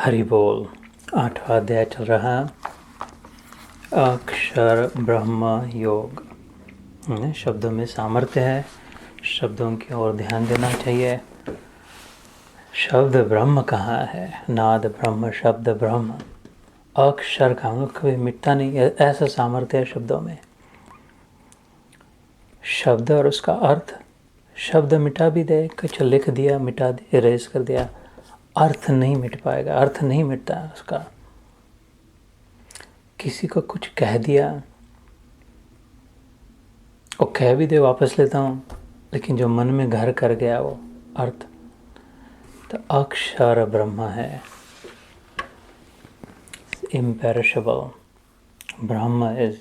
हरि बोल। 8वां अध्याय चल रहा अक्षर ब्रह्म योग। शब्दों में सामर्थ्य है, शब्दों की ओर ध्यान देना चाहिए। शब्द ब्रह्म कहाँ है? नाद ब्रह्म, शब्द ब्रह्म। अक्षर का कभी मिटता नहीं, ऐसा सामर्थ्य है शब्दों में। शब्द और उसका अर्थ, शब्द मिटा भी दे, कुछ लिख दिया, मिटा दिया, इरेज कर दिया, अर्थ नहीं मिट पाएगा, अर्थ नहीं मिटता उसका। किसी को कुछ कह दिया, वो कह भी दे वापस लेता हूँ, लेकिन जो मन में घर कर गया वो अर्थ, तो अक्षर ब्रह्म है, imperishable. Brahma is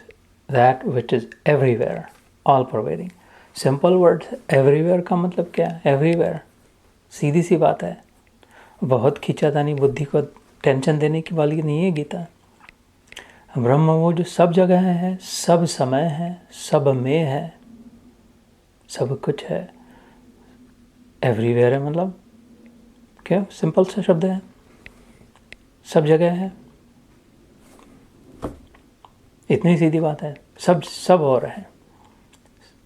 that which is everywhere, all pervading. Simple word, everywhere का मतलब क्या है? everywhere, सीधी सी बात है। बहुत खींचातानी बुद्धि को टेंशन देने की वाली नहीं है गीता। ब्रह्म वो जो सब जगह है, सब समय है, सब में है, सब कुछ है। एवरीवेयर है मतलब क्या? सिंपल सा शब्द है, सब जगह है, इतनी सीधी बात है। सब हो रहा है,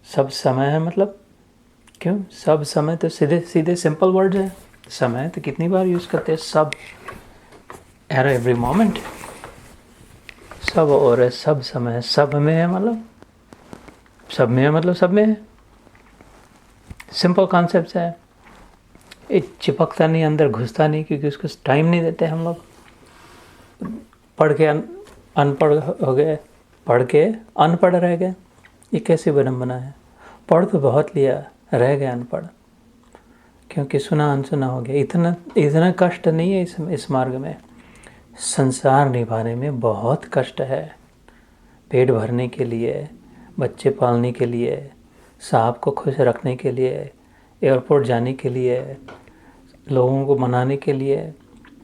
सब समय है मतलब क्यों? सब समय तो सीधे सीधे सिंपल वर्ड है। समय तो कितनी बार यूज़ करते हैं, सब, एट एवरी मोमेंट, सब और है, सब समय है, सब में है मतलब सब में है, मतलब सब में है। सिंपल कॉन्सेप्ट है, ये चिपकता नहीं, अंदर घुसता नहीं, क्योंकि उसको टाइम नहीं देते हम लोग। पढ़ के अनपढ़ हो गए, पढ़ के अनपढ़ रह गए, ये कैसी विडंबना है? पढ़ तो बहुत लिया, रह गए अनपढ़, क्योंकि सुना अनसुना हो गया। इतना कष्ट नहीं है इस मार्ग में। संसार निभाने में बहुत कष्ट है। पेट भरने के लिए, बच्चे पालने के लिए, साहब को खुश रखने के लिए, एयरपोर्ट जाने के लिए, लोगों को मनाने के लिए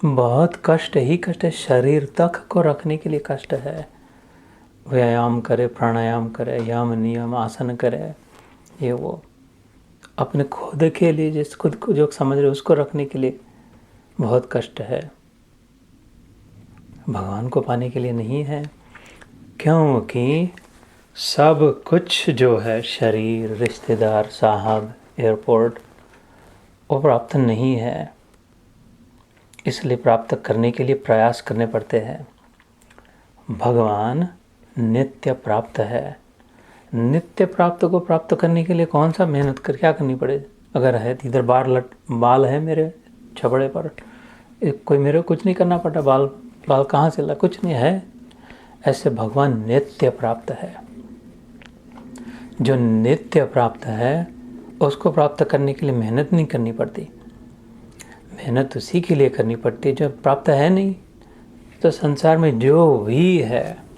बहुत कष्ट ही कष्ट है। शरीर तक को रखने के लिए कष्ट है। व्यायाम करे, प्राणायाम करे, यम नियम आसन करे, ये वो अपने खुद के लिए, जिस खुद को जो समझ रहे उसको रखने के लिए बहुत कष्ट है। भगवान को पाने के लिए नहीं है, क्योंकि सब कुछ जो है, शरीर, रिश्तेदार, साहब, एयरपोर्ट, वो प्राप्त नहीं है। इसलिए प्राप्त करने के लिए प्रयास करने पड़ते हैं। भगवान नित्य प्राप्त है। नित्य प्राप्त को प्राप्त करने के लिए कौन सा मेहनत कर क्या करनी पड़े? अगर है इधर बाल है मेरे छबड़े पर, कोई मेरे कुछ नहीं करना पड़ता, बाल कहाँ से ला, कुछ नहीं है। ऐसे भगवान नित्य प्राप्त है। जो नित्य प्राप्त है उसको प्राप्त करने के लिए मेहनत नहीं करनी पड़ती। मेहनत उसी के लिए करनी पड़ती है जो प्राप्त है नहीं। तो संसार में जो भी है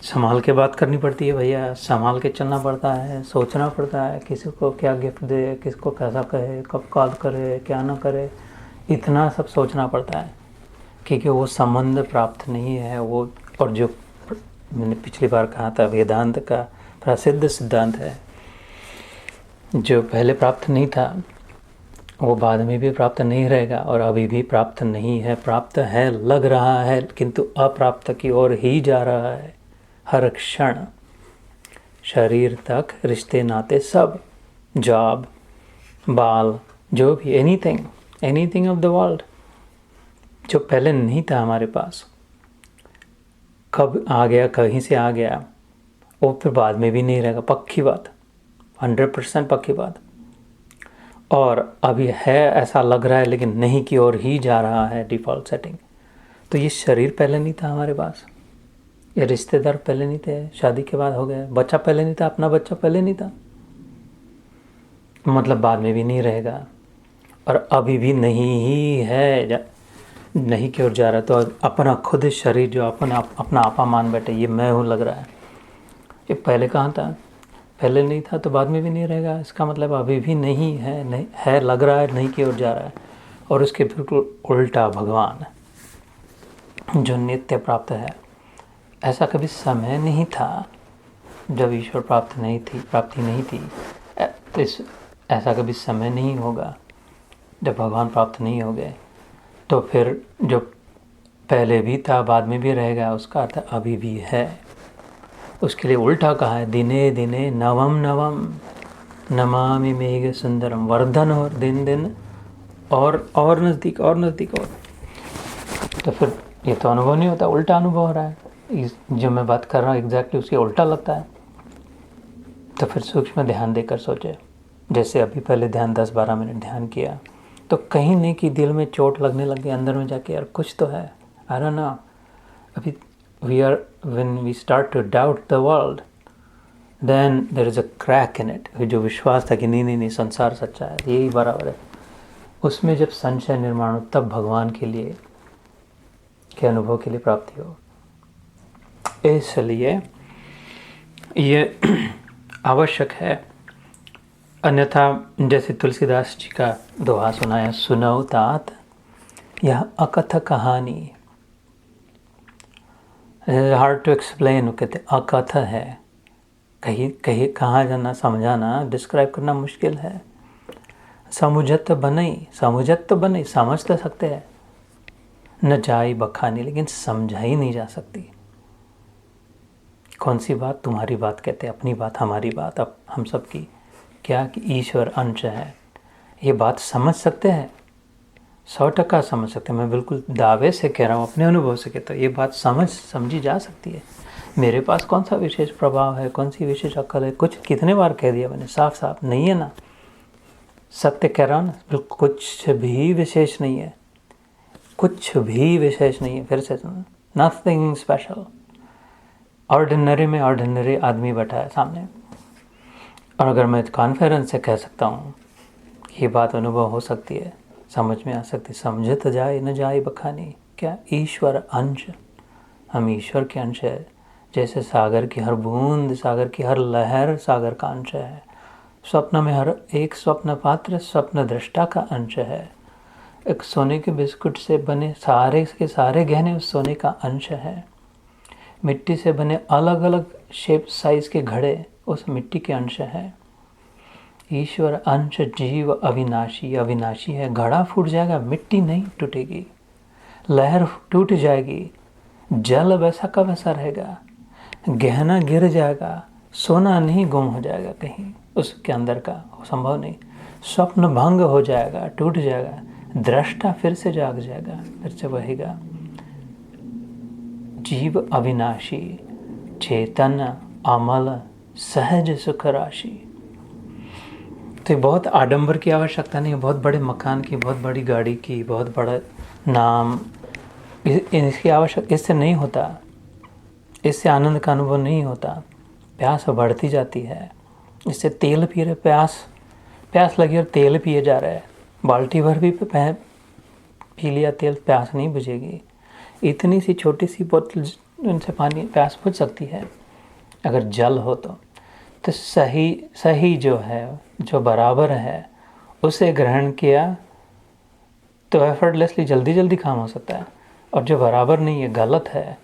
संभाल के बात करनी पड़ती है भैया, संभाल के चलना पड़ता है, सोचना पड़ता है, किसी को क्या गिफ्ट दे, किसको कैसा कहे, कब कॉल करे, क्या ना करे, इतना सब सोचना पड़ता है, क्योंकि वो संबंध प्राप्त नहीं है वो। और जो मैंने पिछली बार कहा था, वेदांत का प्रसिद्ध सिद्धांत है, जो पहले प्राप्त नहीं था वो बाद में भी प्राप्त नहीं रहेगा, और अभी भी प्राप्त नहीं है। प्राप्त है, लग रहा है, किंतु अप्राप्त की ओर ही जा रहा है हर क्षण। शरीर तक, रिश्ते नाते सब, जॉब, बाल, जो भी, एनीथिंग ऑफ द वर्ल्ड, जो पहले नहीं था हमारे पास, कब आ गया, कहीं से आ गया, वो फिर बाद में भी नहीं रहेगा। पक्की बात, 100% पक्की बात। और अभी है ऐसा लग रहा है, लेकिन नहीं की ओर ही जा रहा है डिफ़ॉल्ट सेटिंग। तो ये शरीर पहले नहीं था हमारे पास, ये रिश्तेदार पहले नहीं थे, शादी के बाद हो गए, बच्चा पहले नहीं था, अपना बच्चा पहले नहीं था, मतलब बाद में भी नहीं रहेगा, और अभी भी नहीं ही है, नहीं की ओर जा रहा है। तो अपना खुद शरीर जो अपना आपा मान बैठे, ये मैं हूँ लग रहा है, ये पहले कहाँ था? पहले नहीं था, तो बाद में भी नहीं रहेगा। इसका मतलब अभी भी नहीं है, नहीं है, लग रहा है, नहीं की ओर जा रहा है। और उसके बिल्कुल उल्टा भगवान जो नित्य प्राप्त है। ऐसा कभी समय नहीं था जब ईश्वर प्राप्ति नहीं थी, तो ऐसा कभी समय नहीं होगा जब भगवान प्राप्त नहीं हो गए। तो फिर जो पहले भी था, बाद में भी रहेगा, उसका अर्थ अभी भी है। उसके लिए उल्टा कहा है, दिने दिने नवम नवम नमामि मेघ सुंदरम, वर्धन और दिन दिन और नज़दीक और नज़दीक और। तो फिर ये तो अनुभव नहीं होता, उल्टा अनुभव हो रहा है। इस जो मैं बात कर रहा हूँ एग्जैक्टली उसके उल्टा लगता है। तो फिर सूक्ष्म ध्यान देकर सोचे, जैसे अभी पहले ध्यान 10-12 मिनट ध्यान किया तो कहीं नहीं कि दिल में चोट लगने लग गई, अंदर में जाके यार कुछ तो है, आई डोंट नो। अभी when we start to doubt the world, then there is a crack in it. जो विश्वास था कि नहीं संसार सच्चा है, यही बराबर है, उसमें जब संशय निर्माण हो तब भगवान के लिए के अनुभव के लिए प्राप्ति हो। इसलिए ये आवश्यक है। अन्यथा जैसे तुलसीदास जी का दोहा सुनाया, सुनो तात यह अकथ कहानी, हार्ड टू एक्सप्लेन, कहते अकथ है, कहीं कहाँ जाना समझाना डिस्क्राइब करना मुश्किल है। समुझत बने, समझ तो सकते हैं, न जाई बखानी, लेकिन समझा ही नहीं जा सकती। कौन सी बात? तुम्हारी बात कहते हैं, अपनी बात, हमारी बात, अब हम सब की क्या कि ईश्वर अंश है। ये बात समझ सकते हैं, 100% समझ सकते हैं। मैं बिल्कुल दावे से कह रहा हूँ, अपने अनुभव से कहता हूँ, ये बात समझी जा सकती है। मेरे पास कौन सा विशेष प्रभाव है, कौन सी विशेष अक्ल है, कुछ कितने बार कह दिया मैंने, साफ साफ नहीं है ना, सत्य कह रहा हूँ ना, बिल्कुल कुछ भी विशेष नहीं है, कुछ भी विशेष नहीं है। फिर से सुनो, नथिंग स्पेशल। ऑर्डिनरी में ऑर्डिनरी आदमी बैठा है सामने, और अगर मैं कॉन्फिडेंस से कह सकता हूँ कि ये बात अनुभव हो सकती है, समझ में आ सकती, समझत जाए न जाए बखानी, क्या ईश्वर अंश, हम ईश्वर के अंश है। जैसे सागर की हर बूंद, सागर की हर लहर सागर का अंश है। स्वप्न में हर एक स्वप्न पात्र स्वप्न दृष्टा का अंश है। एक सोने के बिस्कुट से बने सारे के सारे गहने उस सोने का अंश है। मिट्टी से बने अलग अलग शेप साइज के घड़े उस मिट्टी के अंश है। ईश्वर अंश जीव अविनाशी, अविनाशी है। घड़ा फूट जाएगा, मिट्टी नहीं टूटेगी, लहर टूट जाएगी, जल वैसा का वैसा रहेगा, गहना गिर जाएगा, सोना नहीं गुम हो जाएगा कहीं उसके अंदर का, संभव नहीं। स्वप्न भंग हो जाएगा, टूट जाएगा, दृष्टा फिर से जाग जाएगा, फिर से बहेगा। जीव अविनाशी, चेतन अमल, सहज सुख राशि। तो बहुत आडंबर की आवश्यकता नहीं है, बहुत बड़े मकान की, बहुत बड़ी गाड़ी की, बहुत बड़ा नाम, इसकी आवश्यकता इससे नहीं होता, इससे आनंद का अनुभव नहीं होता। प्यास बढ़ती जाती है, इससे तेल पी रहे, प्यास लगी और तेल पिए जा रहे हैं, बाल्टी भर भी पी लिया तेल, प्यास नहीं बुझेगी। इतनी सी छोटी सी बोतल उनसे पानी प्यास बुझ सकती है अगर जल हो तो सही जो है, जो बराबर है, उसे ग्रहण किया तो एफर्टलेसली जल्दी काम हो सकता है। और जो बराबर नहीं है, गलत है,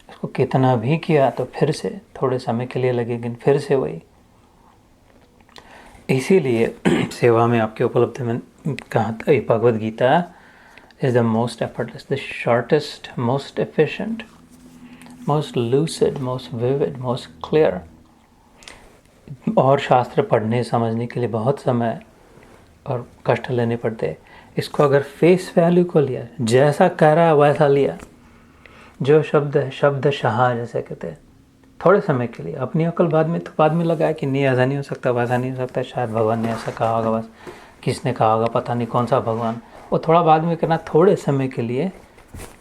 उसको कितना भी किया तो फिर से थोड़े समय के लिए लगेगी, फिर से वही। इसीलिए सेवा में आपके उपलब्ध में कहा था, Bhagavad Gita is the most effortless, the shortest, most efficient, most lucid, most vivid, most clear. और शास्त्र पढ़ने समझने के लिए बहुत समय और कष्ट लेने पड़ते। इसको अगर फेस वैल्यू को लिया, जैसा कह रहा है वैसा लिया, जो शब्द है शब्द शाह जैसे कहते हैं, थोड़े समय के लिए अपनी अकल बाद में लगाया कि नहीं ऐसा नहीं हो सकता, वैसा नहीं हो सकता, शायद भगवान ने ऐसा कहा होगा, बस किसने कहा होगा पता नहीं कौन सा भगवान, वो थोड़ा बाद में करना, थोड़े समय के लिए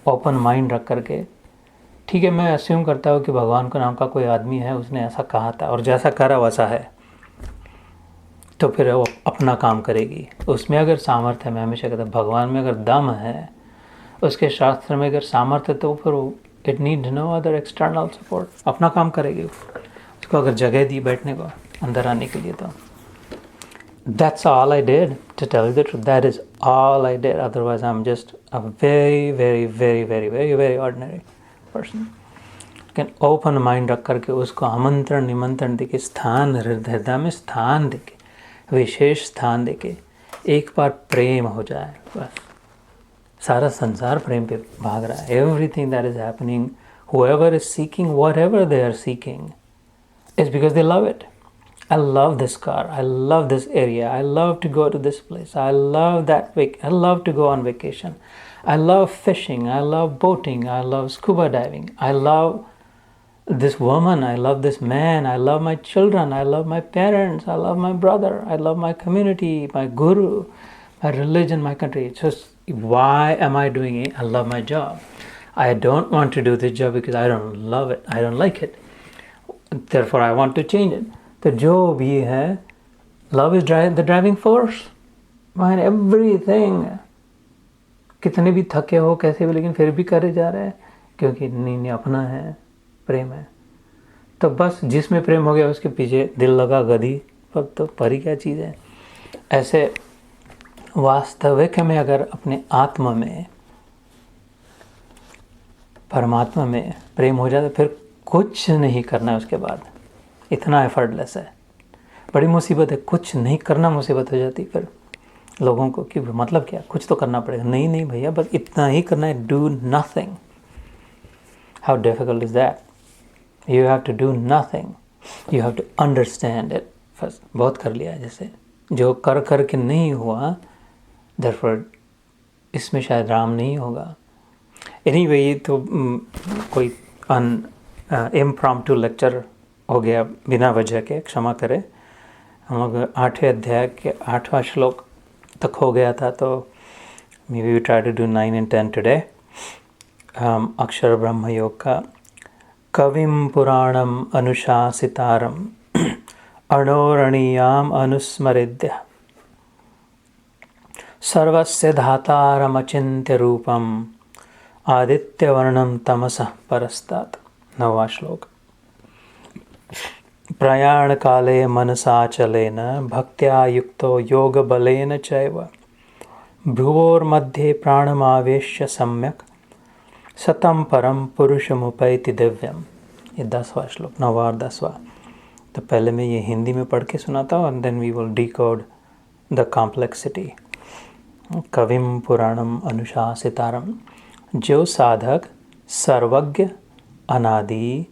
ओपन माइंड रख करके, ठीक है मैं अस्यूम करता हूँ कि भगवान के नाम का कोई आदमी है, उसने ऐसा कहा था और जैसा कह रहा वैसा है, तो फिर वो अपना काम करेगी। उसमें अगर सामर्थ्य है, मैं हमेशा कहता हूँ भगवान में अगर दम है, उसके शास्त्र में अगर सामर्थ्य, तो फिर it need no other external support, अपना काम करेगी। उसको अगर जगह दी बैठने को, अंदर आने के लिए, तो that's all I did, to tell you the truth, that is all I did. Otherwise I'm just a very ordinary person. लेकिन ओपन माइंड रख करके उसको आमंत्रण निमंत्रण देके, स्थान हृदय में स्थान देके, विशेष स्थान देके, एक बार प्रेम हो जाए बस, सारा संसार प्रेम पे भाग रहा है. Everything that is happening, whoever is seeking whatever they are seeking is because they love it. I love this car. I love this area. I love to go to this place. I love that I love to go on vacation. I love fishing. I love boating. I love scuba diving. I love this woman. I love this man. I love my children. I love my parents. I love my brother. I love my community, my guru, my religion, my country. It's just, why am I doing it? I love my job. I don't want to do this job because I don't love it. I don't like it. Therefore, I want to change it. तो जो भी है, love is the driving force behind everything. कितने भी थके हो कैसे भी, लेकिन फिर भी करे जा रहे हैं क्योंकि नहीं अपना है, प्रेम है. तो बस जिसमें प्रेम हो गया उसके पीछे दिल लगा गधी, अब तो परी क्या चीज़ है. ऐसे वास्तविक में अगर अपने आत्मा में, परमात्मा में प्रेम हो जाता, फिर कुछ नहीं करना है उसके बाद. इतना एफर्टलेस है. बड़ी मुसीबत है, कुछ नहीं करना मुसीबत हो जाती फिर लोगों को कि मतलब क्या, कुछ तो करना पड़ेगा. नहीं भैया, बस इतना ही करना है. Do nothing. How difficult is that? You have to do nothing. You have to understand it first. बहुत कर लिया है जैसे, जो कर के नहीं हुआ, देयरफॉर इसमें शायद राम नहीं होगा. एनीवे, ये तो कोई इम्प्रॉम्प्टू लेक्चर हो गया बिना वजह के, क्षमा करें. हम लोग 8वें अध्याय के 8वां श्लोक तक हो गया था, तो may be we try to do 9 and 10 today. Akshar Brahma योग का कविम पुराणम अनुशासितारम अणोरणीयाम अनुस्मरिद्य सर्वस्य धातारम अचिन्त्य रूपम आदित्यवर्णम तमसः परस्तात्. 9वां श्लोक. प्रयाण काले मनसाचलेन भक्त्या युक्तो योग बलेन चैव भ्रुवोर्मध्ये प्राणमावेश्य सम्यक सतम परम पुरुषमुपैति दिव्यम. ये 10वां श्लोक, 9वां और 10वां. तो पहले मैं ये हिंदी में पढ़ के सुनाता हूँ, and then we will decode the complexity. कविम पुराणम अनुशासितारम. जो साधक सर्वज्ञ, अनादि,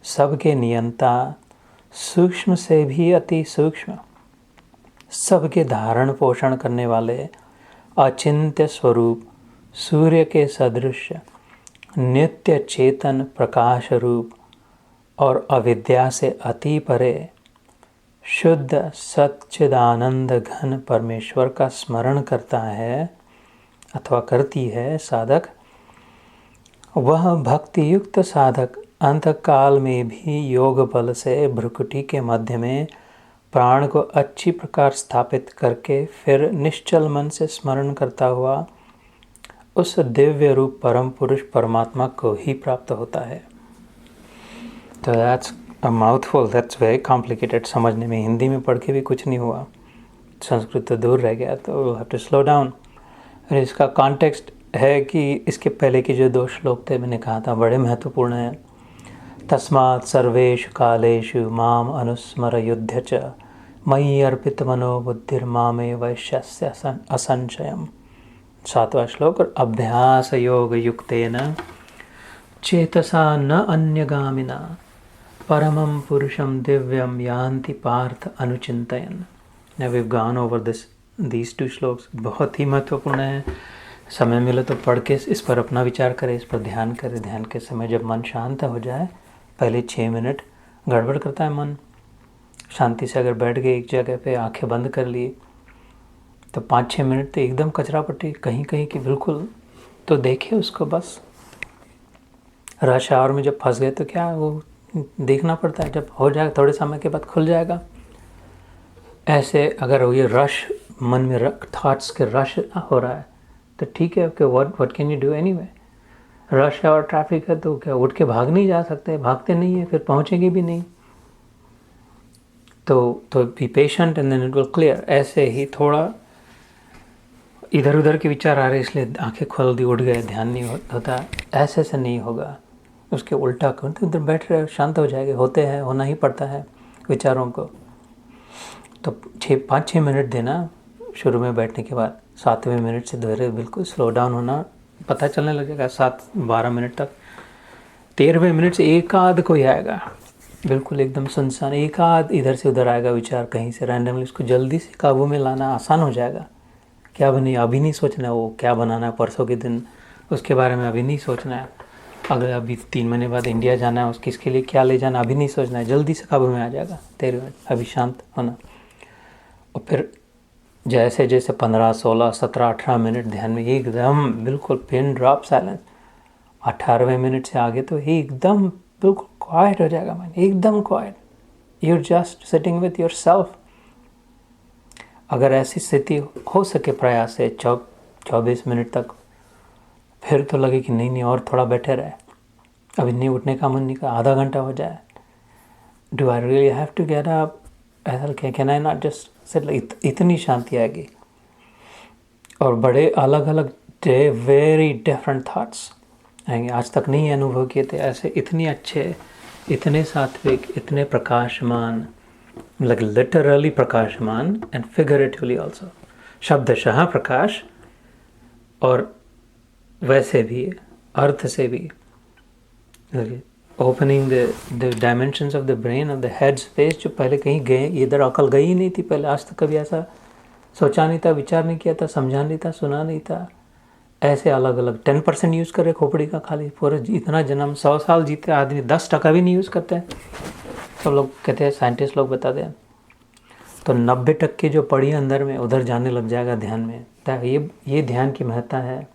सबके नियंता, सूक्ष्म से भी अति सूक्ष्म, सबके धारण पोषण करने वाले, अचिंत्य स्वरूप, सूर्य के सदृश, नित्य चेतन प्रकाश रूप और अविद्या से अति परे शुद्ध सच्चिदानंद घन परमेश्वर का स्मरण करता है अथवा करती है साधक, वह भक्ति युक्त साधक अंतकाल में भी योग बल से भ्रुकुटी के मध्य में प्राण को अच्छी प्रकार स्थापित करके फिर निश्चल मन से स्मरण करता हुआ उस दिव्य रूप परम पुरुष परमात्मा को ही प्राप्त होता है. तो that's a mouthful, that's very complicated. समझने में हिंदी में पढ़ के भी कुछ नहीं हुआ, संस्कृत तो दूर रह गया, तो we have to slow down. और इसका कॉन्टेक्स्ट है कि इसके पहले के जो 2 श्लोक थे, मैंने कहा था बड़े महत्वपूर्ण हैं. तस्मात् सर्वेषु कालेषु माम अनुस्मर युध्य च मयि अर्पित मनो बुद्धिर्मामे वैश्यस्य असंशयम्. 7वां श्लोक. और अभ्यास योग युक्तेन चेतसा न अन्यगामिना परमं पुरुषं दिव्यं यान्ति Partha अनुचिन्तयन्. Now we've gone over these 2 shlokas. बहुत ही महत्वपूर्ण है. समय मिले तो पढ़ के इस पर अपना विचार करें, इस पर ध्यान करें. ध्यान के समय जब मन शांत हो जाए, पहले 6 मिनट गड़बड़ करता है मन. शांति से अगर बैठ गए एक जगह पे, आंखें बंद कर ली, तो 5-6 मिनट तो एकदम कचरा पट्टी कहीं कहीं की बिल्कुल, तो देखे उसको. बस रश आवर में जब फंस गए तो क्या, वो देखना पड़ता है. जब हो जाएगा थोड़े समय के बाद खुल जाएगा. ऐसे अगर ये रश मन में थॉट्स के रश हो रहा है तो ठीक है, okay, what can you do anyway. Rush है और ट्रैफिक है तो क्या उठ के भाग नहीं जा सकते, भागते नहीं है, फिर पहुंचेंगे भी नहीं. तो be patient and then it will clear. ऐसे ही थोड़ा इधर उधर के विचार आ रहे इसलिए आंखें खोल दी, उठ गए, ध्यान नहीं होता, ऐसे से नहीं होगा. उसके उल्टा करो तो इधर बैठ रहे, शांत हो जाएंगे. होते हैं, होना ही पड़ता है विचारों को. तो 5-6 मिनट देना शुरू में बैठने के बाद. 7वें मिनट से धीरे बिल्कुल स्लो डाउन होना पता चलने लगेगा 7-12 मिनट तक। 13वें मिनट से एक आध कोई आएगा, बिल्कुल एकदम सुनसान, एक आध इधर से उधर आएगा विचार कहीं से रैंडमली, उसको जल्दी से काबू में लाना आसान हो जाएगा। क्या बने अभी नहीं सोचना है, वो क्या बनाना है परसों के दिन उसके बारे में अभी नहीं सोचना है। अगर अभी 3 महीने बाद इंडिया जाना है, उसके इसके लिए क्या ले जाना अभी नहीं सोचना है, जल्दी से काबू में आ जाएगा। 13 अभी शांत होना। और फिर जैसे जैसे 15, 16, 17, 18 मिनट ध्यान में एकदम बिल्कुल पिन ड्रॉप साइलेंस। 18वें मिनट से आगे तो एकदम बिल्कुल क्वाइट हो जाएगा माइंड, एकदम quite. You're just sitting with your self. अगर ऐसी स्थिति हो सके प्रयास से 24 मिनट तक, फिर तो लगे कि नहीं और थोड़ा बैठे रहे, अभी नहीं उठने का मन नहीं, का आधा घंटा हो जाए। Do I really have to get up, ऐसा can I not just sit. इतनी शांति आएगी। और बड़े अलग अलग वेरी डिफरेंट थाट्स आएंगे, आज तक नहीं अनुभव किए थे ऐसे। इतने अच्छे, इतने सात्विक, इतने प्रकाशमान, like literally प्रकाशमान एंड फिगरेटिवली ऑल्सो, शब्दशः प्रकाश और वैसे भी अर्थ से भी। Opening the dimensions of the brain of the head space, जो पहले कहीं गए, इधर अकल गई ही नहीं थी पहले, आज तक कभी ऐसा सोचा नहीं था, विचार नहीं किया था, समझा नहीं था, सुना नहीं था। ऐसे अलग अलग 10% यूज़ करे खोपड़ी का खाली, पूरे इतना जन्म 100 साल जीते आदमी 10% भी नहीं यूज़ करते हैं। सब लोग कहते हैं, साइंटिस्ट लोग बताते हैं। तो 90% जो पड़ी अंदर में उधर जाने लग जाएगा ध्यान में। तो ये ध्यान की महत्ता है।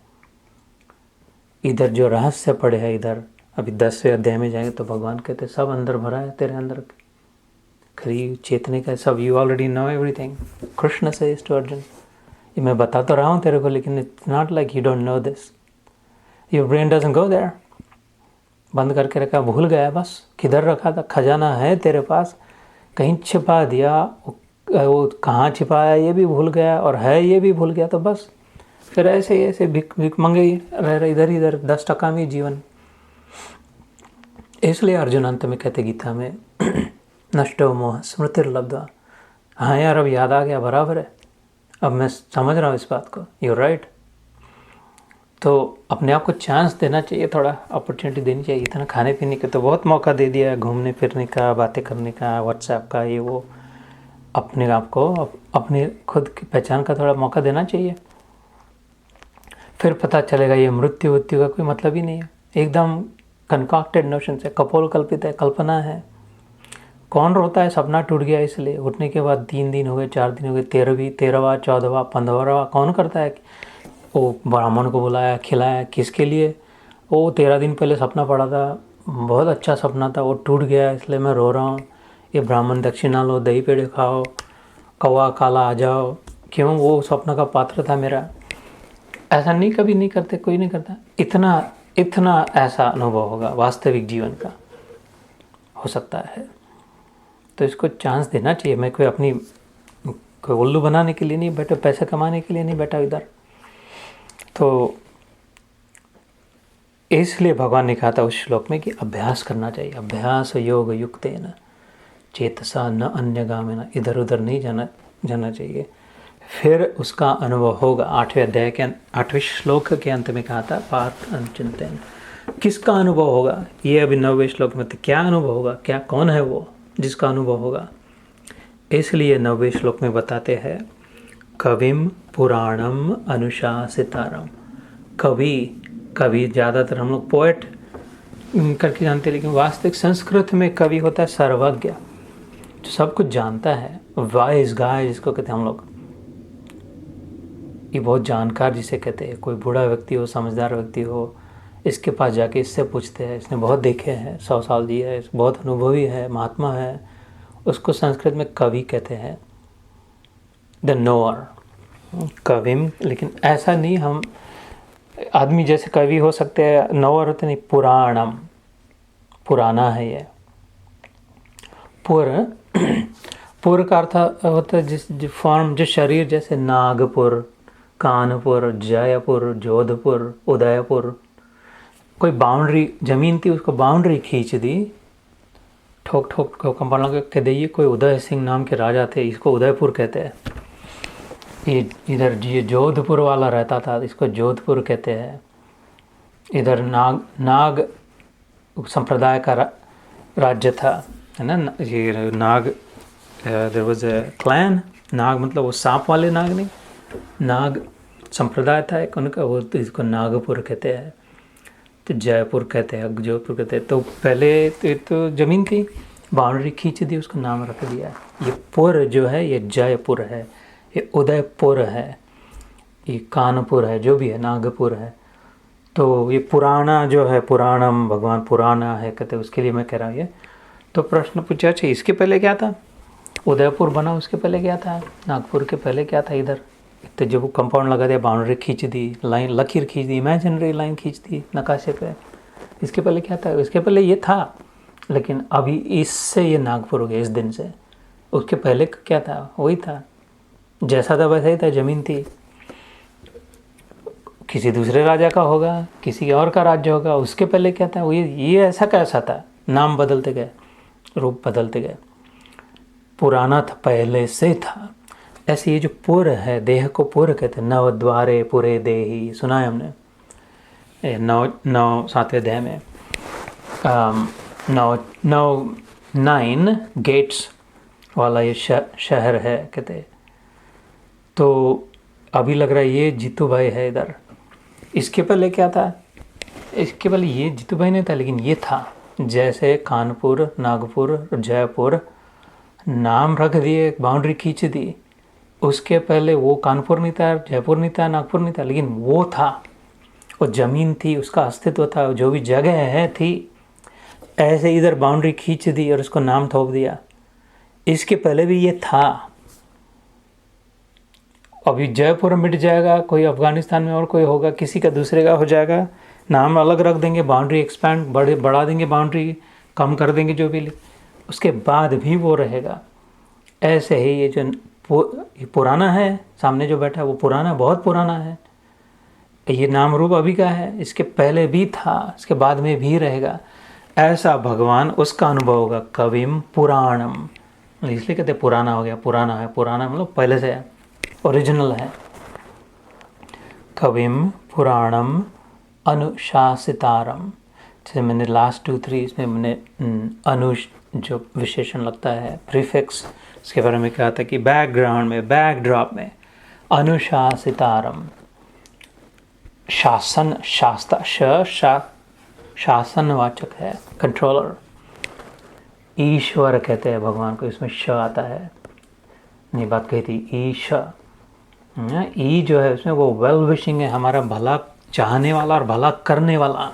इधर जो रहस्य पड़े है, इधर अभी 10वें अध्याय में जाएंगे तो भगवान कहते सब अंदर भरा है तेरे अंदर, खरी चेतने का सब। You already know everything. Krishna से टू अर्जुन, ये मैं बता तो रहा हूँ तेरे को, लेकिन it's not like you don't know this. Your brain doesn't go there. बंद करके रखा, भूल गया बस किधर रखा था। खजाना है तेरे पास, कहीं छिपा दिया, वो कहाँ छिपाया ये भी भूल गया, और है ये भी भूल गया। तो बस फिर ऐसे ऐसे भिख मंगे रह रहे इधर इधर, 10% में जीवन। इसलिए अर्जुन अंत में कहते गीता में नष्टो मोह स्मृतिर्लब्धा। हाँ यार, अब याद आ गया, बराबर है, अब मैं समझ रहा हूँ इस बात को, यू राइट। तो अपने आप को चांस देना चाहिए, थोड़ा अपॉर्चुनिटी देनी चाहिए। इतना खाने पीने के तो बहुत मौका दे दिया है, घूमने फिरने का, बातें करने का, व्हाट्सएप का, ये वो। अपने आप को अपने खुद की पहचान का थोड़ा मौका देना चाहिए। फिर पता चलेगा ये मृत्यु वृत्यु का कोई मतलब ही नहीं है, एकदम कंकॉक्टेड नोशन है, कपोल कल्पित है, कल्पना है। कौन रोता है सपना टूट गया इसलिए, उठने के बाद 3 दिन हो गए, 4 दिन हो गए, 13वां 14वां 15वां कौन करता है? वो ब्राह्मण को बुलाया, खिलाया, किसके लिए? वो 13 दिन पहले सपना पड़ा था, बहुत अच्छा सपना था, वो टूट गया इसलिए मैं रो रहा हूँ। ये ब्राह्मण दक्षिणा लो, दही पेड़े खाओ, कौवा काला आ जाओ, क्यों? वो स्वप्न का पात्र था मेरा। ऐसा नहीं, कभी नहीं करते, कोई नहीं करता। इतना ऐसा अनुभव होगा वास्तविक जीवन का, हो सकता है। तो इसको चांस देना चाहिए। मैं कोई उल्लू बनाने के लिए नहीं बैठा, पैसे कमाने के लिए नहीं बैठा इधर। तो इसलिए भगवान ने कहा था उस श्लोक में कि अभ्यास करना चाहिए। अभ्यास योग युक्तेन चेतसा न अन्यगामिना, इधर उधर नहीं जाना चाहिए। फिर उसका अनुभव होगा। 8वें अध्याय के 8वें श्लोक के अंत में कहा था पार्थ अनुचिंतन। किसका अनुभव होगा? ये अभी 9वें श्लोक में, तो क्या अनुभव होगा? क्या कौन है वो जिसका अनुभव होगा? इसलिए 9वें श्लोक में बताते हैं कविम पुराणम अनुशासितारम। कवि ज़्यादातर हम लोग पोएट करके जानते हैं, लेकिन वास्तविक संस्कृत में कवि होता है सर्वज्ञ, जो सब कुछ जानता है। वाइज गाय जिसको कहते हैं हम लोग, ये बहुत जानकार जिसे कहते हैं। कोई बूढ़ा व्यक्ति हो, समझदार व्यक्ति हो, इसके पास जाके इससे पूछते हैं, इसने बहुत देखे हैं, 100 साल जी है, बहुत अनुभवी है, महात्मा है, उसको संस्कृत में कवि कहते हैं, द नोअर, कविम। लेकिन ऐसा नहीं, हम आदमी जैसे कवि हो सकते हैं, नोअर होते नहीं। पुराणम, पुराना है ये। पुर का अर्थ होता है जिस फॉर्म, जो शरीर, जैसे नागपुर, कानपुर, जयपुर, जोधपुर, उदयपुर। कोई बाउंड्री जमीन थी, उसको बाउंड्री खींच दी, ठोक ठोक कंपाउंड कह दिए। कोई उदय सिंह नाम के राजा थे, इसको उदयपुर कहते हैं। ये इधर ये जोधपुर वाला रहता था, इसको जोधपुर कहते हैं। इधर नाग संप्रदाय का राज्य था, है ना। ये नाग, देयर वाज अ क्लैन। नाग मतलब वो सांप वाले नाग नहीं, नाग संप्रदाय था एक उनका, वो तो इसको नागपुर कहते हैं, तो जयपुर कहते हैं, जोधपुर कहते हैं। तो पहले तो ज़मीन थी, बाउंड्री खींच दी, उसको नाम रख दिया। ये पुर जो है ये जयपुर है, ये उदयपुर है, ये कानपुर है, जो भी है, नागपुर है। तो ये पुराना जो है, पुराणम, भगवान पुराना है कहते हैं, उसके लिए मैं कह रहा हूँ ये। तो प्रश्न पूछा, अच्छा इसके पहले क्या था? उदयपुर बना उसके पहले क्या था? नागपुर के पहले क्या था? इधर तो जब वो कंपाउंड लगा दिया, बाउंड्री खींच दी, लाइन लकीर खींच दी, इमेजिनरी लाइन खींच दी नकाशे पे, इसके पहले क्या था? इसके पहले ये था, लेकिन अभी इससे ये नागपुर हो गया इस दिन से। उसके पहले क्या था? वही था, जैसा था वैसा ही था, ज़मीन थी। किसी दूसरे राजा का होगा, किसी और का राज्य होगा, उसके पहले क्या था? वो ये ऐसा कैसा था? नाम बदलते गए, रूप बदलते गए। पुराना था, पहले से था। ऐसे ये जो पुर है, देह को पुर कहते हैं। नव द्वारे पुरे देही, सुना है हमने, नौ 7वें अध्याय में, नौ 9 गेट्स वाला ये शहर है कहते। तो अभी लग रहा है ये जीतू भाई है इधर। इसके पहले क्या था? इसके पहले ये जीतू भाई नहीं था, लेकिन ये था। जैसे कानपुर, नागपुर, जयपुर नाम रख दिए, बाउंड्री खींच दी, उसके पहले वो कानपुर नहीं था, जयपुर नहीं था, नागपुर नहीं था, लेकिन वो था, वो ज़मीन थी, उसका अस्तित्व था, जो भी जगह है थी। ऐसे इधर बाउंड्री खींच दी और उसको नाम थोप दिया। इसके पहले भी ये था। अभी जयपुर मिट जाएगा, कोई अफगानिस्तान में और कोई होगा, किसी का दूसरे का हो जाएगा, नाम अलग रख देंगे, बाउंड्री एक्सपैंड बढ़ा देंगे, बाउंड्री कम कर देंगे जो भी, उसके बाद भी वो रहेगा। ऐसे ही ये जो पुराना है, सामने जो बैठा है वो पुराना, बहुत पुराना है। ये नाम रूप अभी का है, इसके पहले भी था, इसके बाद में भी रहेगा। ऐसा भगवान, उसका अनुभव होगा। कविम पुराणम, इसलिए कहते पुराना हो गया, पुराना है, पुराना मतलब पहले से है, ओरिजिनल है। कविम पुराणम अनुशासितारम, जैसे मैंने लास्ट 2-3 इसमें मैंने अनुश जो विशेषण लगता है, प्रीफिक्स, इसके बारे में कहा था कि बैकग्राउंड में, बैकड्रॉप में, अनुशासितारम, शासन, शास्ता, शासनवाचक है, कंट्रोलर। ईश्वर कहते हैं भगवान को, इसमें श आता है, ये बात कही थी, ईश। ई जो है उसमें वो वेल विशिंग है, हमारा भला चाहने वाला और भला करने वाला।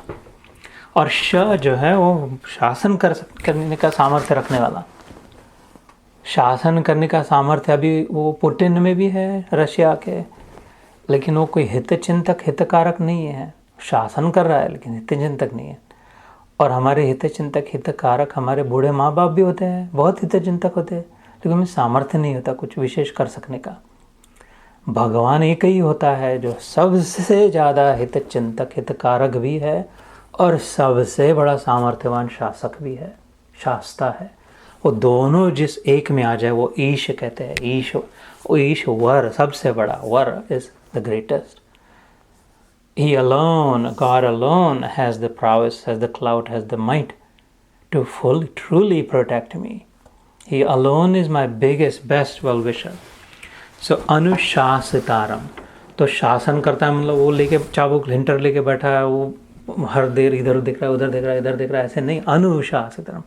और श जो है वो शासन करने का सामर्थ्य रखने वाला। शासन करने का सामर्थ्य अभी वो पुतिन में भी है, रशिया के, लेकिन वो कोई हितचिंतक, हितकारक नहीं है। शासन कर रहा है लेकिन हितचिंतक नहीं है। और हमारे हितचिंतक, हितकारक हमारे बूढ़े माँ बाप भी होते हैं, बहुत हितचिंतक होते हैं, लेकिन उनमें सामर्थ्य नहीं होता कुछ विशेष कर सकने का। भगवान एक ही होता है जो सबसे ज़्यादा हितचिंतक, हितकारक भी है और सबसे बड़ा सामर्थ्यवान शासक भी है, शास्ता है। वो दोनों जिस एक में आ जाए वो ईश कहते हैं। ईश, वो ईश्वर सबसे बड़ा, वर is the greatest. He alone, God alone has the prowess, has the clout, has the might to fully, truly protect me. He alone is my biggest, best well-wisher. So, अनुशासितारम, तो शासन करता है मतलब वो लेके चाबुक लिंटर लेके बैठा है, वो हर देर इधर देख रहा है, उधर देख रहा है, इधर देख रहा है, ऐसे नहीं। अनुशासितारम,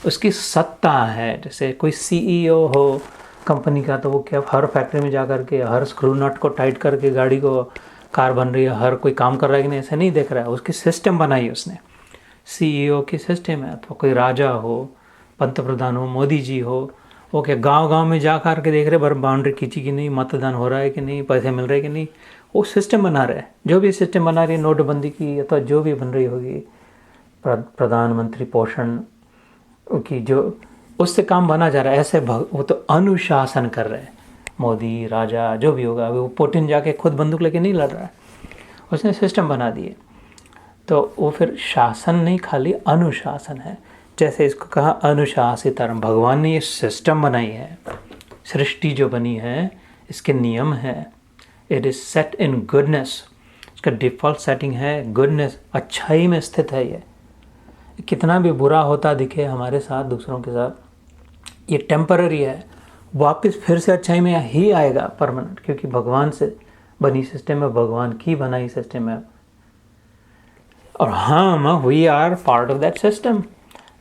उसकी सत्ता है। जैसे कोई CEO हो कंपनी का, तो वो क्या हर फैक्ट्री में जा करके हर स्क्रू नट को टाइट करके गाड़ी को, कार बन रही है, हर कोई काम कर रहा है कि नहीं, ऐसे नहीं देख रहा है। उसकी सिस्टम बनाई उसने, CEO की सिस्टम है। तो कोई राजा हो, पंत प्रधान हो, मोदी जी हो, वो क्या गांव-गांव में जा कर के देख रहे बाउंड्री खींची कि नहीं, मतदान हो रहा है कि नहीं, पैसे मिल रहे कि नहीं, वो सिस्टम बना रहे हैं। जो भी सिस्टम बना रही है, नोटबंदी की अथवा जो भी बन रही होगी, प्रधानमंत्री पोषण की, जो उससे काम बना जा रहा है। ऐसे वो तो अनुशासन कर रहे हैं। मोदी, राजा, जो भी होगा, वो पुतिन जाके खुद बंदूक लेके नहीं लड़ रहा है, उसने सिस्टम बना दिए। तो वो फिर शासन नहीं, खाली अनुशासन है। जैसे इसको कहा अनुशासितारम, भगवान ने ये सिस्टम बनाई है, सृष्टि जो बनी है इसके नियम है। It is set in goodness, इसका डिफ़ॉल्ट सेटिंग है गुडनेस, अच्छाई में स्थित है। ये कितना भी बुरा होता दिखे हमारे साथ, दूसरों के साथ, ये टेम्पररी है, वापस फिर से अच्छाई में ही आएगा परमानेंट, क्योंकि भगवान से बनी सिस्टम है, भगवान की बनाई सिस्टम है। और हम we are part of that system.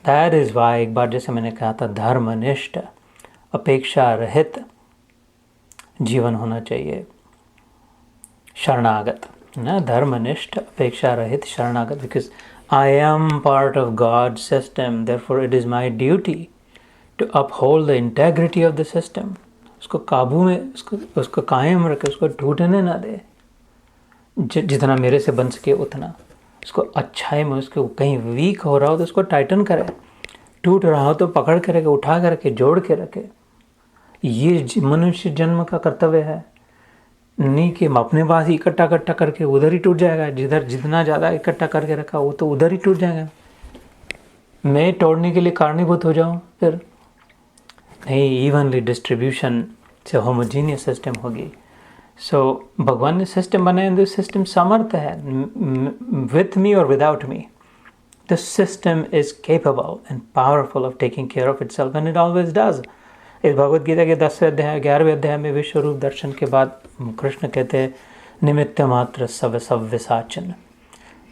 That is why एक बार जैसे मैंने कहा था, धर्मनिष्ठ अपेक्षा रहित जीवन होना चाहिए, शरणागत ना, धर्मनिष्ठ अपेक्षा रहित शरणागत, because I am part of God system, therefore it is my duty to uphold the integrity of the system. उसको काबू में, उसको कायम रखे, उसको टूटने ना दे, जितना मेरे से बन सके उतना। उसको अच्छाई में, उसको कहीं वीक हो रहा हो तो उसको टाइटन करे, टूट रहा हो तो पकड़ के रखे, उठा के रखे, जोड़ के रखे। ये मनुष्य जन्म का कर्तव्य है, नहीं कि हम अपने पास ही इकट्ठा करके उधर ही टूट जाएगा। जिधर जितना ज़्यादा इकट्ठा करके रखा वो तो उधर ही टूट जाएगा। मैं तोड़ने के लिए कारणीभूत हो जाऊँ फिर नहीं, इवनली डिस्ट्रीब्यूशन से होमोजीनियस सिस्टम होगी। सो भगवान ने सिस्टम बनाया, तो सिस्टम समर्थ है, विथ मी और without me. The system is capable and powerful of taking care of itself, and it always does. इस भगवद गीता के 10वें अध्याय 11वें अध्याय में विश्व रूप दर्शन के बाद कृष्ण कहते हैं, निमित्त मात्र सब सव्य साचन।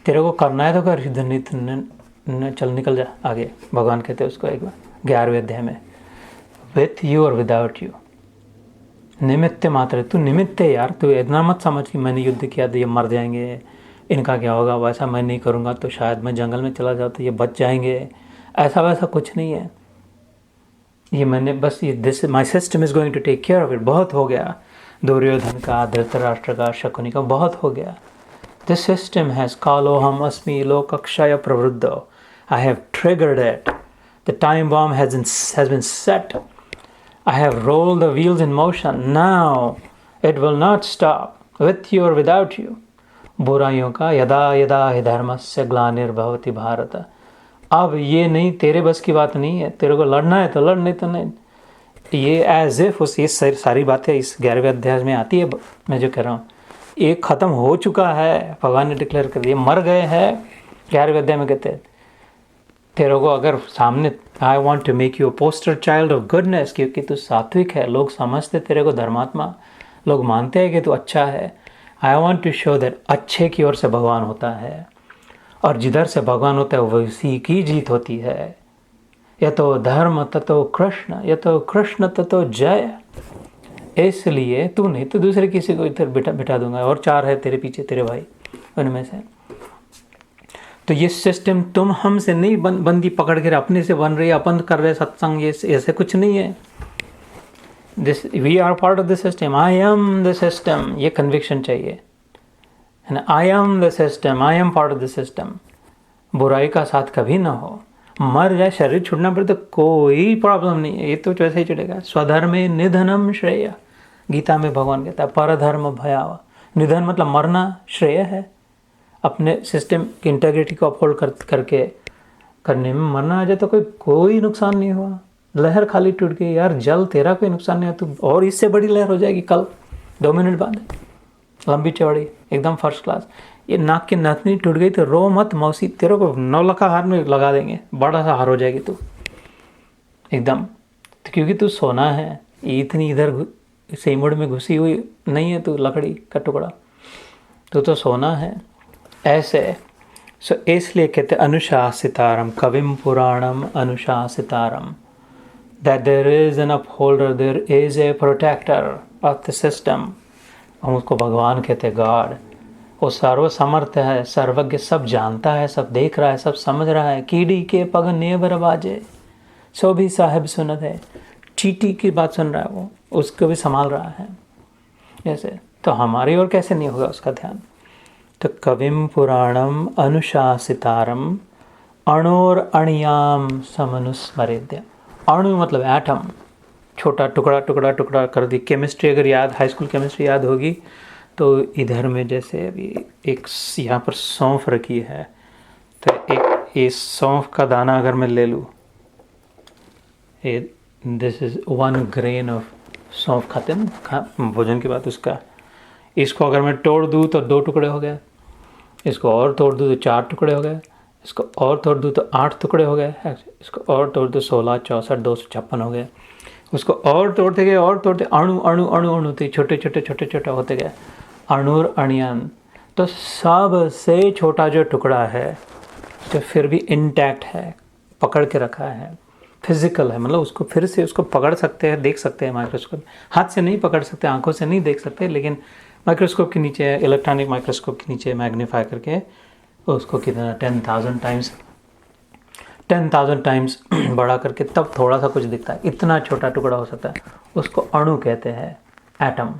तेरे को करना है तो कर, इधर नहीं चल, निकल जा आगे। भगवान कहते हैं उसको एक बार 11वें अध्याय में, विथ यू और विदाउट यू, निमित्त मात्र। तू निमित्त है यार, तू इतना मत समझ कि मैंने युद्ध किया तो ये मर जाएंगे, इनका क्या होगा, वैसा मैं नहीं करूँगा तो शायद मैं जंगल में चला जाऊँ तो ये बच जाएंगे, ऐसा वैसा कुछ नहीं है। ये मैंने बस ये this my system is going to take care of it. बहुत हो गया दुर्योधन का, धृतराष्ट्र का, शकुनी का, बहुत हो गया। दिस सिस्टम हैज़ कालो हम अस्मि लोकक्षय प्रवृद्धो, I have triggered it, the time bomb has been set, I have rolled the wheels in motion. Now it will not stop, with you or without you. बुराइयों का यदा यदा हि धर्मस्य ग्लानिर्भवति भारत। अब ये नहीं, तेरे बस की बात नहीं है, तेरे को लड़ना है तो लड़, नहीं तो नहीं। ये एज इफ उस ये सारी बातें इस 11वें अध्याय में आती है। मैं जो कह रहा हूँ ये ख़त्म हो चुका है, भगवान ने डिक्लेयर कर दिया, मर गए हैं। 11वें अध्याय में कहते हैं तेरे को अगर सामने, I want to make you a poster child of goodness, क्योंकि तू सात्विक है, लोग समझते तेरे को धर्मात्मा, लोग मानते हैं कि तू अच्छा है। I want to show that अच्छे की ओर से भगवान होता है, और जिधर से भगवान होता है वही की जीत होती है। यह तो धर्म ततो कृष्ण, यह तो कृष्ण ततो जय। इसलिए तू नहीं तो दूसरे किसी को इधर बिठा दूंगा, और 4 है तेरे पीछे तेरे भाई, उनमें से। तो ये सिस्टम तुम हमसे नहीं बंदी पकड़ कर अपने से बन रही है, अपन कर रहे सत्संग, ये ऐसे कुछ नहीं है। This we are part of the system, I am the system, ये कन्विक्शन चाहिए। I am the system, I am part of the system. बुराई का साथ कभी ना हो, मर जाए, शरीर छूटना पड़े तो कोई प्रॉब्लम नहीं है, ये तो वैसे ही चलेगा। स्वधर्मे निधनम श्रेय, गीता में भगवान कहता है, परधर्म भयावह। निधन मतलब मरना, श्रेय है। अपने सिस्टम की इंटेग्रिटी को अपहोल्ड करने में मरना आ जाए तो कोई नुकसान नहीं हुआ। लहर खाली टूट गई यार, जल तेरा कोई नुकसान नहीं हुआ, तो और इससे बड़ी लहर हो जाएगी कल 2 मिनट बाद, लंबी चौड़ी एकदम फर्स्ट क्लास। ये नाक की नथनी टूट गई तो रो मत मौसी, तेरे को 9 लाख हार में लगा देंगे, बड़ा सा हार हो जाएगी तू एकदम। तो क्योंकि तू सोना है, इतनी इधर सेमुड़ में घुसी हुई नहीं है तू, लकड़ी का टुकड़ा, तो सोना है ऐसे। सो इसलिए कहते अनुशासितारम, कविम पुराणम अनुशासितारम, that there is an upholder, there is a protector of the system. हम उसको भगवान कहते हैं, गॉड। वो सर्वसमर्थ है, सर्वज्ञ, सब जानता है, सब देख रहा है, सब समझ रहा है। कीड़ी के पग नेबर बाजे, सो भी साहिब सुनत है। चींटी की बात सुन रहा है वो, उसको भी संभाल रहा है ऐसे। तो हमारी ओर कैसे नहीं होगा उसका ध्यान। तो कविम पुराणम अनुशासितारम अणोर अणियाम समनुस्मरेद्य। अणु मतलब एटम, छोटा टुकड़ा टुकड़ा टुकड़ा कर दी। केमिस्ट्री अगर याद, हाई स्कूल केमिस्ट्री याद होगी तो इधर में जैसे अभी एक यहाँ पर सौंफ रखी है, तो एक ये सौंफ का दाना अगर मैं ले लूँ, दिस इज़ 1 ग्रेन ऑफ सौंफ खाते हैं भोजन के बाद उसका, इसको अगर मैं तोड़ दूँ तो 2 टुकड़े हो गए, इसको और तोड़ दूँ तो 4 टुकड़े हो गए, इसको और तोड़ दूँ तो 8 टुकड़े हो गए, इसको और तोड़ दूँ 16, 64, 256 हो गए। उसको और तोड़ते गए और तोड़ते, अणु अणु अणु अणु थे, छोटे छोटे छोटे छोटे होते गए, अणुर अणियन। तो सबसे छोटा जो टुकड़ा है जो फिर भी इंटैक्ट है, पकड़ के रखा है, फिजिकल है, मतलब उसको फिर से उसको पकड़ सकते हैं, देख सकते हैं माइक्रोस्कोप। हाथ से नहीं पकड़ सकते, आंखों से नहीं देख सकते, लेकिन माइक्रोस्कोप के नीचे, इलेक्ट्रॉनिक माइक्रोस्कोप के नीचे मैग्नीफाई करके उसको कितना 10,000 टाइम्स बड़ा करके तब थोड़ा सा कुछ दिखता है। इतना छोटा टुकड़ा हो सकता है, उसको अणु कहते हैं, एटम,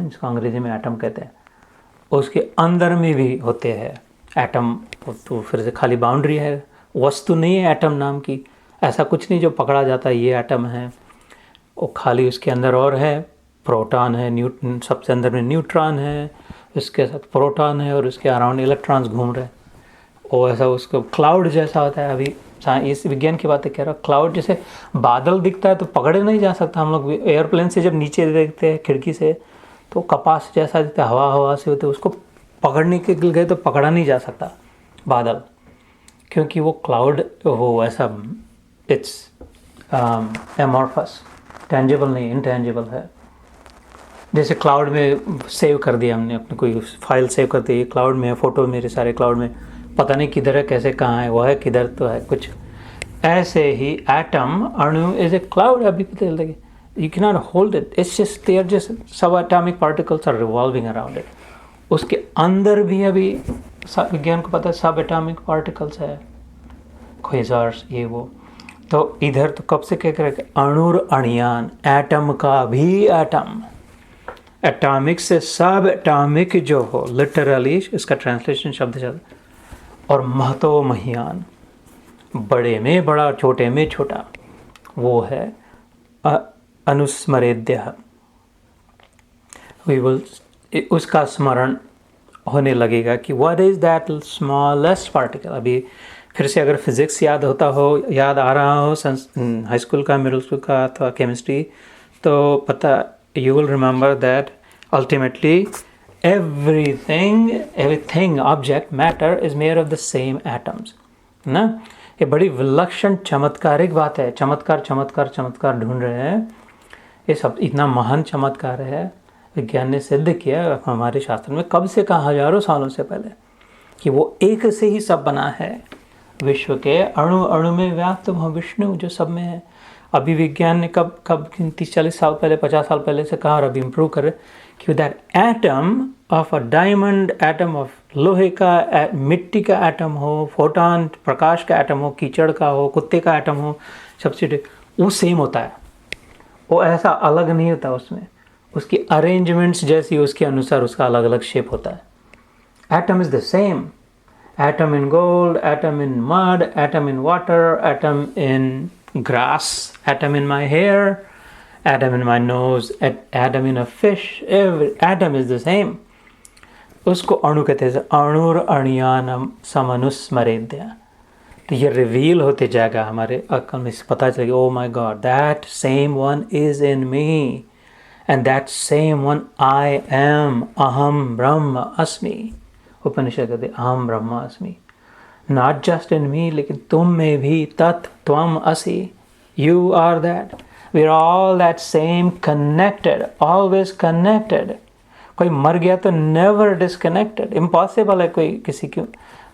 इसको अंग्रेजी में एटम कहते हैं। उसके अंदर में भी होते हैं एटम, तो फिर से खाली बाउंड्री है, वस्तु नहीं है एटम नाम की, ऐसा कुछ नहीं जो पकड़ा जाता है ये एटम है। वो खाली उसके अंदर और है, प्रोटॉन है, न्यूट्रॉन, सबसे अंदर में न्यूट्रॉन है, उसके साथ प्रोटॉन है और उसके अराउंड इलेक्ट्रॉन्स घूम रहे हैं। और ऐसा उसको क्लाउड जैसा होता है। अभी इस विज्ञान की बातें कह रहा हूँ। क्लाउड जैसे बादल दिखता है तो पकड़े नहीं जा सकता। हम लोग एयरप्लेन से जब नीचे देखते हैं खिड़की से तो कपास जैसा दिखता है, हवा से होते, उसको पकड़ने के गए तो पकड़ा नहीं जा सकता बादल, क्योंकि वो क्लाउड वो ऐसा इट्स एमॉर्फस, टेंजिबल नहीं, इनटेंजिबल है। जैसे क्लाउड में सेव कर दिया हमने, अपने कोई फाइल सेव कर दी, क्लाउड में है, फ़ोटो मेरे सारे क्लाउड में, पता नहीं किधर है, कैसे, कहाँ है, वह है किधर, तो है कुछ। ऐसे ही एटम, अणु इज ए क्लाउड। अभी पता चलता है you can not hold it, it's just there, just subatomic particles are revolving around it. उसके अंदर भी अभी विज्ञान को पता है सब एटॉमिक पार्टिकल्स है, क्वेज़र्स, ये वो। तो इधर तो कब से कह कर अणुर अणियान, एटम का भी एटम, एटॉमिक से सब एटॉमिक जो हो, लिटरली इसका ट्रांसलेशन शब्द और महतो महियान, बड़े में बड़ा, छोटे में छोटा, वो है अनुस्मरेद्य। वी विल, उसका स्मरण होने लगेगा कि what is that smallest particle. अभी फिर से अगर फिजिक्स याद होता हो, याद आ रहा हो हाई स्कूल का, मिडिल स्कूल का अथवा केमिस्ट्री, तो पता, you will remember that ultimately everything object matter is made of the same atoms ना। ये बड़ी विलक्षण चमत्कारिक बात है। चमत्कार ढूंढ रहे हैं, ये सब इतना महान चमत्कार है। विज्ञान ने सिद्ध किया हमारे शास्त्र में, कब से कहा, हजारों सालों से पहले, कि वो एक से ही सब बना है। विश्व के अणु अणु में व्याप्त वह विष्णु जो सब में है। अभी विज्ञान ने कब 30-40 साल पहले, 50 साल पहले से कहा, और अभी इम्प्रूव कर रहे कि that atom of a diamond, atom of लोहे का, मिट्टी का एटम हो, फोटॉन प्रकाश का एटम हो, कीचड़ का हो, कुत्ते का एटम हो, सबसे वो सेम होता है। वो ऐसा अलग नहीं होता, उसमें उसकी अरेंजमेंट्स जैसी उसके अनुसार उसका अलग अलग शेप होता है। Atom is the same, atom in gold, atom in mud, atom in water, atom in grass, atom in my hair, atom in my nose, atom in a fish, every atom is the same. उसको अणु कहते हैं। अणुर अणियानम समनुस्मरेद्य। तो ये reveal होते जाएगा हमारे अक्ल में, पता चलेगा, oh my God, that same one is in me and that same one I am, अहम ब्रह्म अस्मि। उपनिषद कहते अहम ब्रह्म अस्मि, नॉट जस्ट इन मी, लेकिन तुम में भी, तत् त्वम असि, you are that, we are all that same, connected, always connected. कोई मर गया तो नेवर डिसकनेक्टेड, इम्पॉसिबल है कोई किसी की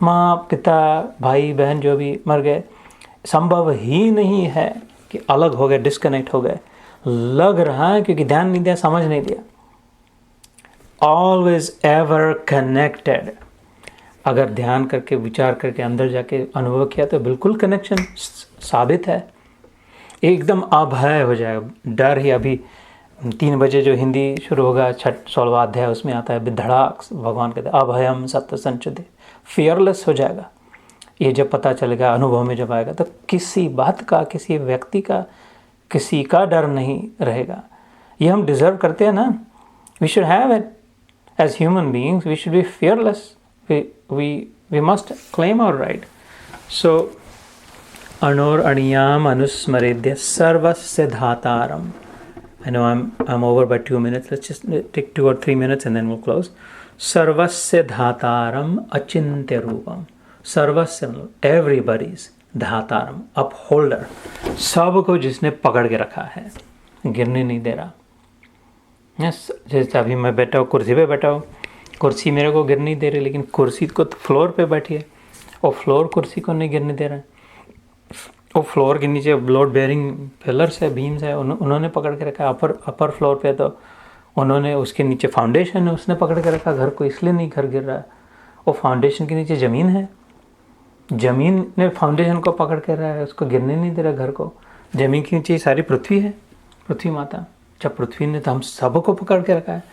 माँ पिता भाई बहन जो भी मर गए, संभव ही नहीं है कि अलग हो गए, डिस्कनेक्ट हो गए। लग रहा है क्योंकि ध्यान नहीं दिया, समझ नहीं दिया। Always ever connected. अगर ध्यान करके, विचार करके, अंदर जाके अनुभव किया तो बिल्कुल कनेक्शन साबित है, एकदम अभय हो जाएगा। डर ही, अभी 3 बजे जो हिंदी शुरू होगा 16वां अध्याय, उसमें आता है धड़ाक, भगवान कहते हैं अभयम सत्य संचुदे, फियरलेस हो जाएगा। ये जब पता चलेगा, अनुभव में जब आएगा, तो किसी बात का, किसी व्यक्ति का, किसी का डर नहीं रहेगा। ये हम डिजर्व करते हैं ना। We should have it as human beings, we should be fearless, we must claim our right. So anor aniyam anusmaredya sarvasya dhataram. I know I'm over by 2 minutes. Let's just take 2 or 3 minutes and then we'll close. सर्वस्य धातारम अचिंत्य रूपम, सर्वस्य मतलब everybody's, धातारम upholder, सबको जिसने पकड़ के रखा है, गिरने नहीं दे रहा। यस, जैसे अभी मैं बैठा हूँ, कुर्सी पे बैठा हूँ, कुर्सी मेरे को गिर नहीं दे रही, लेकिन कुर्सी को तो फ्लोर पे बैठी है और फ्लोर कुर्सी को नहीं गिरने दे रहा है। वो फ्लोर के नीचे लोड बेयरिंग पिलर्स है, बीम्स है, उन्होंने पकड़ के रखा। अपर फ्लोर पे तो उन्होंने, उसके नीचे फाउंडेशन है, उसने पकड़ के रखा घर को, इसलिए नहीं घर गिर रहा है। वो फाउंडेशन के नीचे ज़मीन है, ज़मीन ने फाउंडेशन को पकड़ के रहा है, उसको गिरने नहीं दे रहा घर को। ज़मीन के नीचे सारी पृथ्वी है, पृथ्वी माता। जब पृथ्वी ने तो हम सबको पकड़ के रखा है,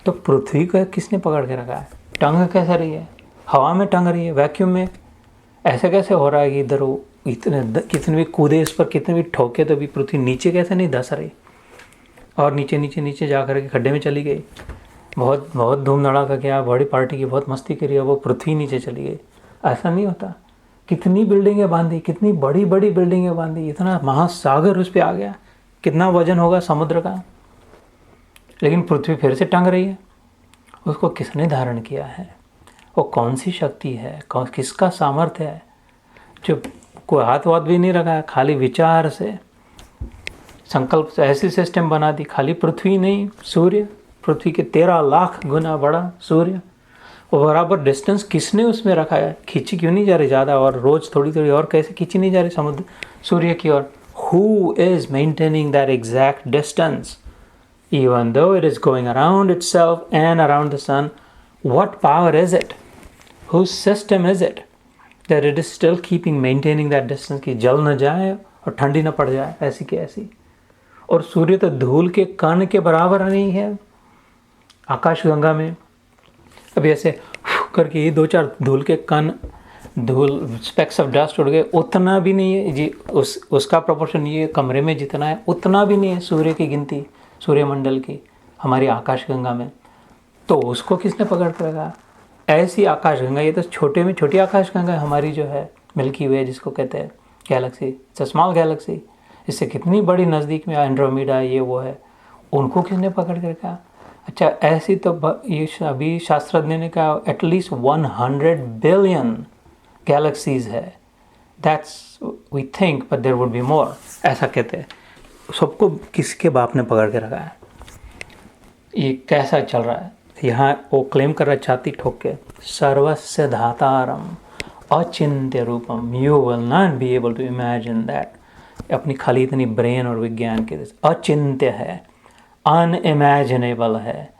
तो पृथ्वी को किसने पकड़ के रखा है? टंग कैसे रही है? हवा में टंग रही है, वैक्यूम में। ऐसा कैसे हो रहा है कि इधर वो कितने भी कूदे इस पर, कितने भी ठोके, तो भी पृथ्वी नीचे कैसे नहीं धस रही, और नीचे नीचे नीचे जा कर के खड्डे में चली गई। बहुत बहुत धूम धड़ाका किया, बड़ी पार्टी की, बहुत मस्ती करी, वो पृथ्वी नीचे चली गई। ऐसा नहीं होता। कितनी बिल्डिंगें बांधी, कितनी बड़ी बड़ी बिल्डिंगें बांधी, इतना महासागर उस पर आ गया, कितना वजन होगा समुद्र का, लेकिन पृथ्वी फिर से टंग रही है। उसको किसने धारण किया है? वो कौन सी शक्ति है, किसका सामर्थ्य है? जो कोई हाथ वाथ भी नहीं रखा है, खाली विचार से, संकल्प से ऐसी सिस्टम बना दी। खाली पृथ्वी नहीं, सूर्य, पृथ्वी के 13 लाख गुना बड़ा सूर्य, और बराबर डिस्टेंस किसने उसमें रखा है? खींची क्यों नहीं जा रही ज़्यादा, और रोज़ थोड़ी थोड़ी और कैसे खींची नहीं जा रही समुद्र सूर्य की ओर? Who is maintaining that exact distance? Even though it is going around itself and around the sun, what power is it? Whose system is it that it is still maintaining that distance, कि जल न जाए और ठंडी न पड़ जाए, ऐसी की ऐसी। और सूर्य तो धूल के कण के बराबर नहीं है आकाश गंगा में। अभी ऐसे करके ये 2-4 धूल के कण, धूल स्पेक्स ऑफ डस्ट उड़ गए, उतना भी नहीं है जी। उसका प्रोपोर्शन ये कमरे में जितना है उतना भी नहीं है सूर्य की गिनती, सूर्यमंडल की, हमारी आकाश गंगा में। तो उसको किसने पकड़ कर रखा? ऐसी आकाश गंगा, ये तो छोटे में छोटी आकाश गंगा हमारी जो है मिल्की वे, जिसको कहते हैं गैलेक्सी, स्मॉल गैलेक्सी। इससे कितनी बड़ी नज़दीक में एंड्रोमेडा, ये वो है, उनको किसने पकड़ कर रखा? अच्छा, ऐसी तो ये अभी शास्त्रज्ञ ने कहा एटलीस्ट 100 बिलियन गैलेक्सीज है। That's we think, but there would be more, ऐसा कहते हैं। सबको किसके बाप ने पकड़ के रखा है? ये कैसा चल रहा है? यहाँ वो क्लेम कर रहा है छाती ठोक के, सर्वस्य धातारम अचिंत्य रूपम, you will not be able to imagine that. अपनी खाली इतनी ब्रेन और विज्ञान के अचिंत्य है, अनइमेजिनेबल है।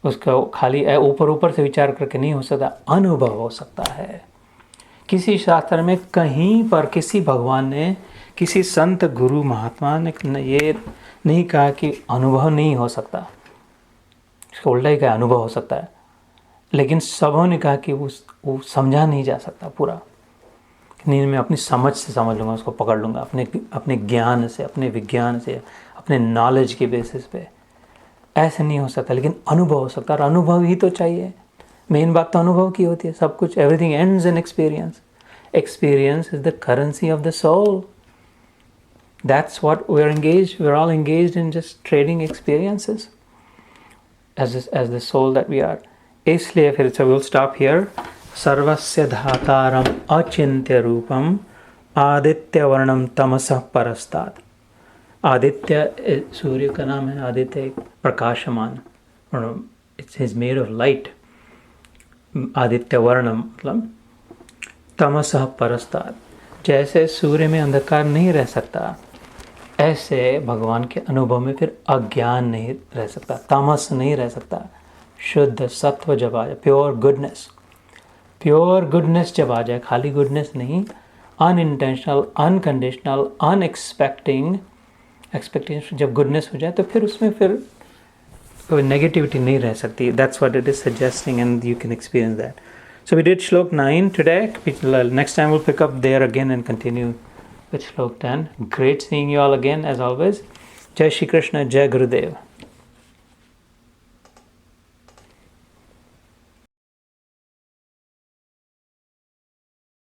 उसका खाली ऊपर ऊपर से विचार करके नहीं हो सकता, अनुभव हो सकता है। किसी शास्त्र में कहीं पर किसी भगवान ने, किसी संत गुरु महात्मा ने ये नहीं कहा कि अनुभव नहीं हो सकता। इसका उल्टा ही कहा अनुभव हो सकता है, लेकिन सबों ने कहा कि वो समझा नहीं जा सकता पूरा। नहीं, मैं अपनी समझ से समझ लूँगा, उसको पकड़ लूँगा, अपने ज्ञान से, अपने विज्ञान से, अपने नॉलेज के बेसिस पे। ऐसे नहीं हो सकता, लेकिन अनुभव हो सकता है, और अनुभव ही तो चाहिए। मेन बात तो अनुभव की होती है। सब कुछ, everything ends in experience. Experience is the currency of the soul. That's what we're engaged. We're all engaged in just trading experiences as the soul that we are. इसलिए फिर से we'll stop here. सर्वस्य धातारम अचिंत्य रूपम आदित्य वर्णम तमसः परस्तात्। आदित्य सूर्य का नाम है। आदित्य एक प्रकाशमान, it's is made of light. आदित्य वर्णम मतलब तमसः परस्तात्। जैसे सूर्य में अंधकार नहीं रह सकता, ऐसे भगवान के अनुभव में फिर अज्ञान नहीं रह सकता, तामस नहीं रह सकता। शुद्ध सत्व जब आ जाए, प्योर गुडनेस जब आ जाए, खाली गुडनेस नहीं, अनइंटेंशनल, अनकंडीशनल, एक्सपेक्टेशन जब गुडनेस हो जाए, तो फिर उसमें फिर कोई नेगेटिविटी नहीं रह सकती। That's what it is suggesting, and you can experience that. So we did Shlok 9 today. Next time we'll pick up there again and continue with Shlok 10. Great seeing you all again as always. Jai Shri Krishna, Jai Gurudev.